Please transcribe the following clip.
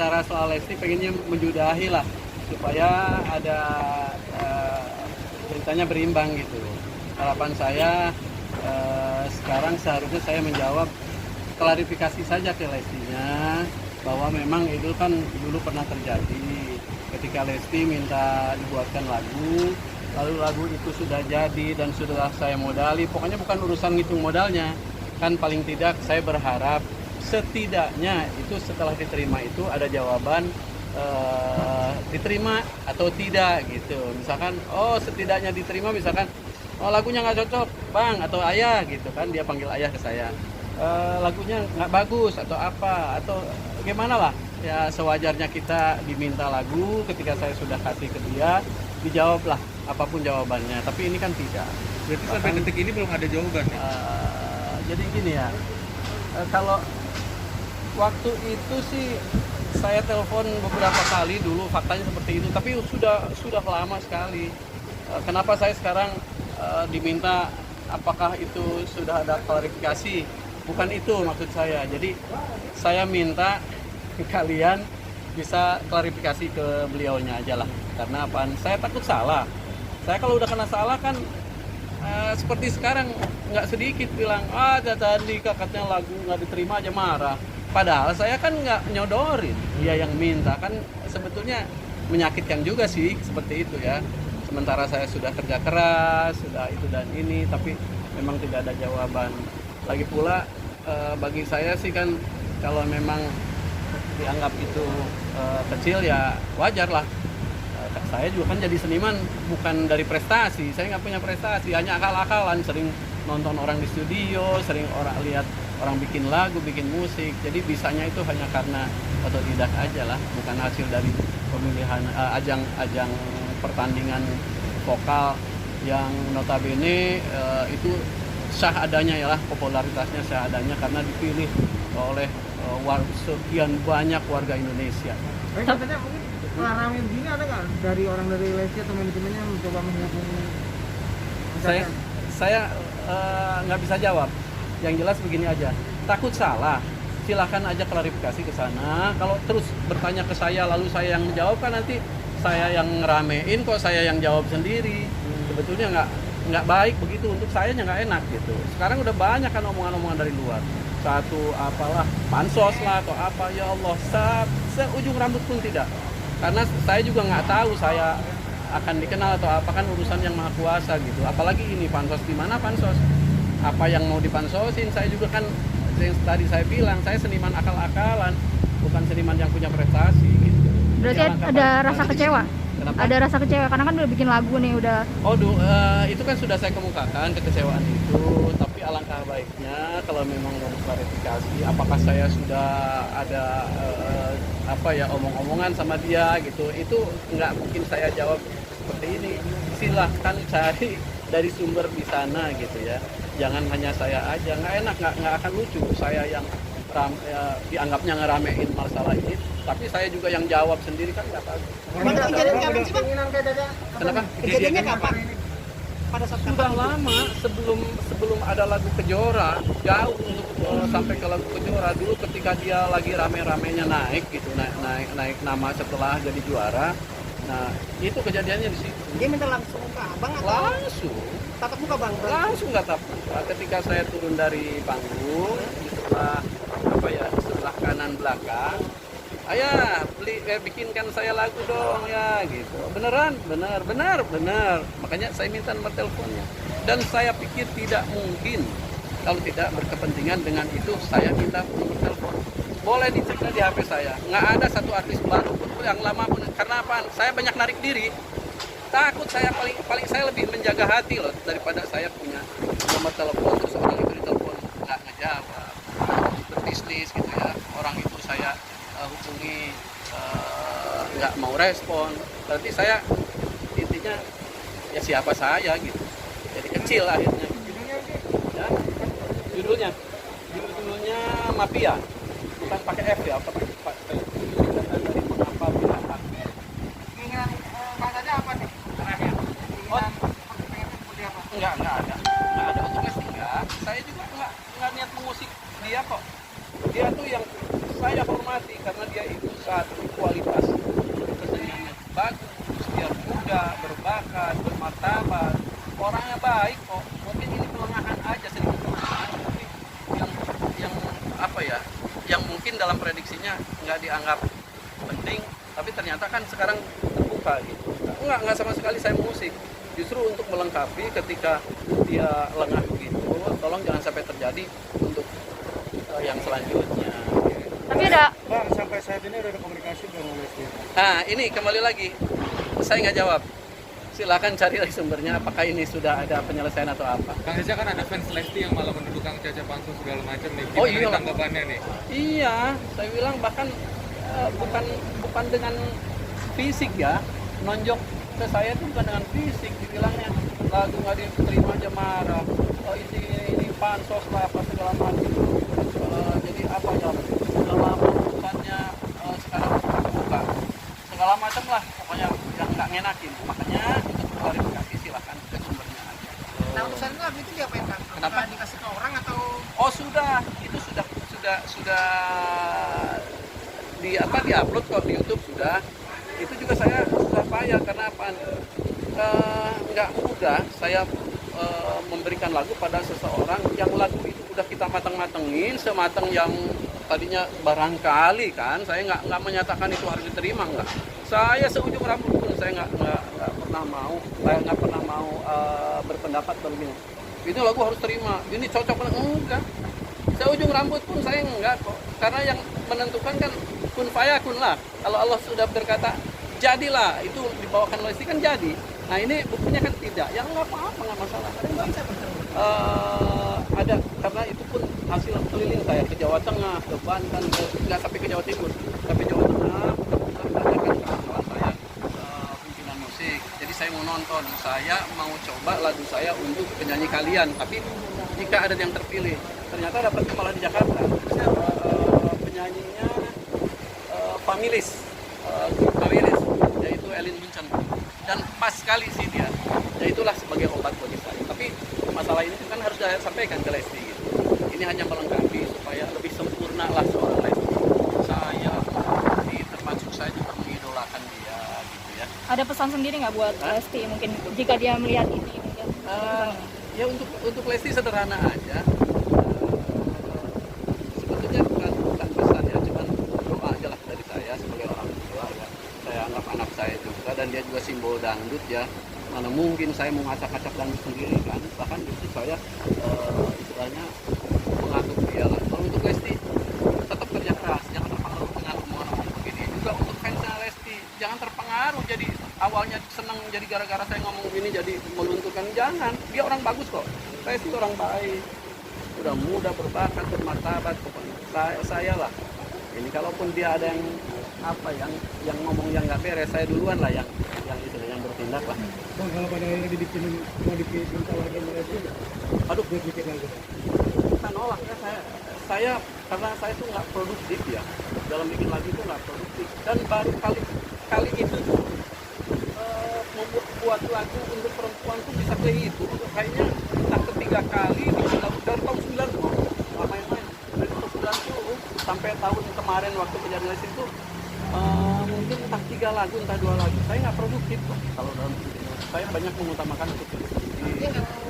bicara soal Lesti pengennya menjudahi lah supaya ada ceritanya berimbang gitu. Harapan saya sekarang seharusnya saya menjawab klarifikasi saja ke Lestinya bahwa memang itu kan dulu pernah terjadi ketika Lesti minta dibuatkan lagu, lalu lagu itu sudah jadi dan sudah saya modali. Pokoknya bukan urusan ngitung modalnya, kan paling tidak saya berharap setidaknya itu setelah diterima itu ada jawaban diterima atau tidak gitu. Misalkan oh setidaknya diterima, misalkan oh lagunya nggak cocok bang atau ayah gitu kan, dia panggil ayah ke saya, lagunya nggak bagus atau apa atau gimana lah ya, sewajarnya kita diminta lagu. Ketika saya sudah kasih ke dia, dijawablah apapun jawabannya, tapi ini kan tidak. Berarti sampai detik ini belum ada jawaban ya? Jadi gini ya, kalau waktu itu sih saya telepon beberapa kali dulu, faktanya seperti itu, tapi sudah lama sekali. Kenapa saya sekarang diminta apakah itu sudah ada klarifikasi? Bukan itu maksud saya. Jadi saya minta kalian bisa klarifikasi ke beliaunya aja lah. Karena apaan? Saya takut salah. Saya kalau udah kena salah kan seperti sekarang nggak sedikit bilang tadi kakaknya lagu nggak diterima aja marah. Padahal saya kan nggak nyodorin, dia yang minta, kan sebetulnya menyakitkan juga sih seperti itu ya. Sementara saya sudah kerja keras, sudah itu dan ini, tapi memang tidak ada jawaban. Lagi pula bagi saya sih kan kalau memang dianggap itu kecil ya wajar lah. Saya juga kan jadi seniman bukan dari prestasi, saya nggak punya prestasi, hanya akal-akalan, sering nonton orang di studio, sering orang lihat orang bikin lagu, bikin musik, jadi bisanya itu hanya karena otodidak aja lah, bukan hasil dari pemilihan ajang-ajang pertandingan vokal yang notabene itu sah adanya ya lah, popularitasnya sah adanya karena dipilih oleh sekian banyak warga Indonesia. Katanya mungkin setelah rame begini ada nggak dari orang dari Lesti atau manajemennya mencoba menghubungi? Saya nggak bisa jawab. Yang jelas begini aja, takut salah, silahkan aja klarifikasi ke sana. Kalau terus bertanya ke saya lalu saya yang menjawab, kan nanti saya yang ngeramein kok saya yang jawab sendiri. Sebetulnya nggak baik begitu, untuk saya nggak enak gitu. Sekarang udah banyak kan omongan-omongan dari luar. Satu apalah pansos lah atau apa, ya Allah, seujung rambut pun tidak. Karena saya juga nggak tahu saya akan dikenal atau apa, kan urusan yang maha kuasa gitu. Apalagi ini pansos, di mana pansos? Apa yang mau dipansosin? Saya juga kan yang tadi saya bilang, saya seniman akal-akalan, bukan seniman yang punya prestasi gitu. Berarti ada rasa kecewa? Kenapa? Ada rasa kecewa karena kan udah bikin lagu nih, udah. Itu kan sudah saya kemukakan kekecewaan itu, tapi alangkah baiknya kalau memang mau klarifikasi apakah saya sudah ada omong-omongan sama dia gitu, itu nggak mungkin saya jawab seperti ini. Silahkan cari dari sumber di sana gitu ya, jangan hanya saya aja, nggak enak, nggak akan lucu saya yang dianggapnya ngeramein masalah ini, tapi saya juga yang jawab sendiri, kan nggak bagus. Kejadian kapan sih bang? Kenapa? Kejadiannya kapan? Pada saat Sudah lama, sebelum ada lagu Kejora, jauh untuk sampai ke lagu Kejora. Dulu ketika dia lagi rame-ramenya naik gitu, naik nama setelah jadi juara. Nah, itu kejadiannya di situ. Dia minta langsung ke abang atau Langsung tatap muka bang? nggak tahu. Ketika saya turun dari panggung di sebelah kanan belakang, ayah bikinkan saya lagu dong ya gitu. Beneran, benar. Makanya saya minta nomor teleponnya. Dan saya pikir tidak mungkin kalau tidak berkepentingan dengan itu saya minta nomor telepon. Boleh dicek di HP saya. Nggak ada satu artis baru pun yang lama pun. Karena apa? Saya banyak narik diri. Takut saya paling saya lebih menjaga hati loh daripada saya punya nomor telepon terus orang itu ditelepon nggak ngejawab. Berbisnis gitu ya. Orang itu saya hubungi nggak mau respon. Berarti saya intinya ya siapa saya gitu. Jadi kecil akhirnya. Ya. Judulnya Mafia. Bukan pakai F ya, pakai dari mengapa bila hak. Keinginan bang Caca apa nih? Terakhir. Enggak ada untuk Lesti enggak. Saya juga enggak niat mengusik dia kok. Dia tuh yang saya hormati karena dia itu satu kualitas keseniannya bagus, dia muda, berbakat, bermartabat, orangnya baik kok. Mungkin ini kelengahan aja, sedikit kelengahan, tapi yang apa ya, yang mungkin dalam prediksinya nggak dianggap penting, tapi ternyata kan sekarang terbuka gitu. Nggak sama sekali saya musik, justru untuk melengkapi ketika dia lengah begitu, tolong jangan sampai terjadi untuk yang selanjutnya. Tapi ada Bang, sampai saat ini udah ada komunikasi dengan Lesti? Nah ini kembali lagi, saya nggak jawab. Silakan cari lagi sumbernya, apakah ini sudah ada penyelesaian atau apa. Kang Reza kan ada fans Lesti yang malah menuduh Kang Caca Pansu segala macam nih. Oh, Gimana iya. tanggapannya nih? Iya, saya bilang bahkan bukan dengan fisik ya, nonjok ke saya itu bukan dengan fisik, dibilangnya lagu nggak diterima aja marah, ini pansos lah apa segala macam. Jadi apa ya, dalam bukannya sekarang terbuka segala macam lah, pokoknya yang nggak ngenakin. Makanya untuk klarifikasi silahkan ke sumbernya aja. Nah, urusan lagu itu diapain kan? Kenapa? Dikasih ke orang atau Oh sudah, itu sudah diupload kok di YouTube sudah. Itu juga saya sudah payah karena apa? Nggak mudah saya memberikan lagu pada seseorang yang lagu itu udah kita matang-matengin sematang yang tadinya barangkali kan. Saya nggak menyatakan itu harus diterima, nggak. Saya seujung rambut pun saya nggak pernah mau berpendapat begini. Ini lagu harus terima, ini cocok banget, enggak. Seujung rambut pun saya enggak kok, karena yang menentukan kan kun fayakun lah. Kalau Allah sudah berkata jadilah, itu dibawakan Lesti kan jadi. Nah ini buktinya kan tidak, ya nggak apa-apa, nggak masalah. Ada, karena itu pun hasil keliling saya ke Jawa Tengah, ke Banten, nggak sampai ke Jawa Timur, tapi Jawa Tengah menanyakan kebetulan saya pimpinan musik. Jadi saya mau nonton, saya mau coba lagu saya untuk penyanyi kalian, tapi jika ada yang terpilih, ternyata dapat malah di Jakarta. Penyanyinya Familis, yaitu Elin Muncan, dan pas sekali sih dia. Ya itulah sebagai obat bagi saya. Tapi masalah ini kan harus saya sampaikan ke Lesti gitu. Ini hanya melengkapi supaya lebih sempurna lah soal Lesti. Saya termasuk saya juga mengidolakan dia gitu ya. ada pesan sendiri nggak buat Lesti mungkin jika dia melihat ini mungkin? Ya untuk Lesti sederhana aja. Sebetulnya bukan pesan ya, cuman doa aja lah dari saya sebagai orang tua ya. Saya anggap anak saya juga, dan dia juga simbol dangdut ya. Mana mungkin saya mau ngacak-ngacak dangdut sendiri kan. Bahkan justru saya istilahnya mengatur dia lah. Kalau untuk Lesti tetap kerja keras, jangan terpengaruh dengan omongan-omongan begini. Juga untuk fansnya Lesti, jangan terpengaruh jadi awalnya senang jadi gara-gara saya ngomong begini jadi melunturkan. Jangan, dia orang bagus kok. Lesti orang baik, udah muda, berbakat, bermartabat. Pokoknya saya lah. Ini kalaupun dia ada yang apa yang ngomong yang nggak beres, saya duluan lah yang bertindak lah. Bang, kalau pada akhirnya mau dibikin tawaran Lesti, Aduh, buat bikin lagu. kita nolak ya. Saya karena saya tuh nggak produktif ya, dalam bikin lagu itu nggak produktif, dan baru kali itu tuh membuat lagu untuk perempuan tuh bisa kayak itu kayaknya entah ketiga kali dari tahun 90 nggak main-main, dari tahun 90 sampai tahun kemarin waktu kejadian itu mungkin entah 3 lagu entah 2 lagu. Saya nggak produktif kok kalau dalam hidup. Saya banyak mengutamakan untuk diri sendiri.